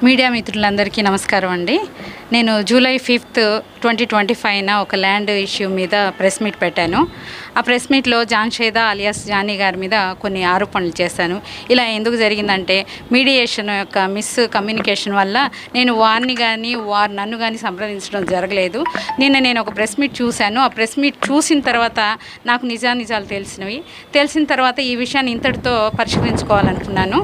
Media మిత్రులందరికీ నమస్కారం అండి. నేను జూలై 5, 2025న ఒక ల్యాండ్ ఇష్యూ మీద ప్రెస్ మీట్ పెట్టాను. ఆ ప్రెస్ మీట్లో జాన్షేదా అలియాస్ జానీ గారి మీద కొన్ని ఆరోపణలు చేశాను. ఇలా ఎందుకు జరిగిందంటే మీడియేషన్ యొక్క మిస్ కమ్యూనికేషన్ వల్ల నేను వారిని కానీ నన్ను కానీ సంప్రదించడం జరగలేదు. నేను ఒక ప్రెస్ మీట్ చూశాను. ఆ ప్రెస్ మీట్ చూసిన తర్వాత నాకు నిజాలు తెలిసిన తర్వాత ఈ విషయాన్ని ఇంతటితో పరిష్కరించుకోవాలనుకున్నాను.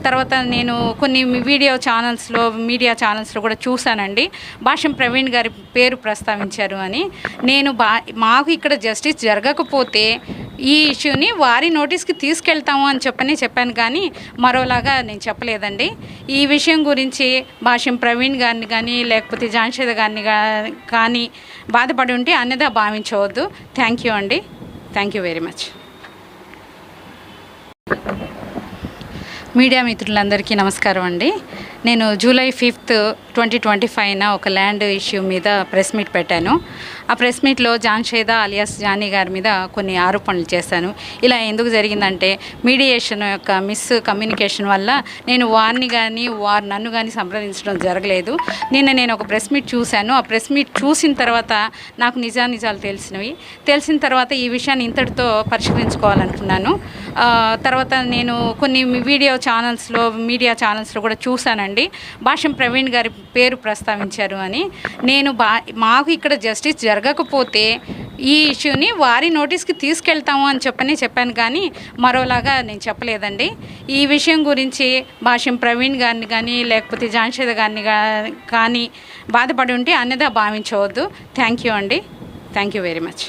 తర్వాత నేను కొన్ని మీడియా ఛానల్స్లో కూడా చూశానండి. భాష్యం ప్రవీణ్ గారి పేరు ప్రస్తావించారు అని. మాకు ఇక్కడ జస్టిస్ జరగకపోతే ఈ ఇష్యూని వారి నోటీస్కి తీసుకెళ్తాము అని చెప్పాను, కానీ మరోలాగా నేను చెప్పలేదండి. ఈ విషయం గురించి భాష్యం ప్రవీణ్ గారిని కానీ లేకపోతే జాన్షేద గారిని కానీ బాధపడి ఉంటే అన్నదా భావించవద్దు. థ్యాంక్ యూ అండి. Thank you very much. Media మిత్రులందరికీ నమస్కారం అండి. నేను జూలై 5, 2025న ఒక ల్యాండ్ ఇష్యూ మీద ప్రెస్ మీట్ పెట్టాను. ఆ ప్రెస్ మీట్లో జాన్షేదా అలియాస్ జానీ గారి మీద కొన్ని ఆరోపణలు చేశాను. ఇలా ఎందుకు జరిగిందంటే మీడియేషన్ యొక్క మిస్ కమ్యూనికేషన్ వల్ల నేను వారిని కానీ నన్ను కానీ సంప్రదించడం జరగలేదు. నేను ఒక ప్రెస్ మీట్ చూశాను. ఆ ప్రెస్ మీట్ చూసిన తర్వాత నాకు నిజాలు తెలిసిన తర్వాత ఈ విషయాన్ని ఇంతటితో పరిష్కరించుకోవాలనుకున్నాను. తర్వాత నేను కొన్ని మీడియా ఛానల్స్లో కూడా చూశానండి. భాష్యం ప్రవీణ్ గారి పేరు ప్రస్తావించారు అని. మాకు ఇక్కడ జస్టిస్ జరగకపోతే ఈ ఇష్యూని వారి నోటీస్కి తీసుకెళ్తాము అని చెప్పాను, కానీ మరోలాగా నేను చెప్పలేదండి. ఈ విషయం గురించి భాష్యం ప్రవీణ్ గారిని కానీ లేకపోతే జాన్షేద గారిని కానీ బాధపడి ఉంటే అన్నదా భావించవద్దు. థ్యాంక్ యూ అండి. Thank you very much.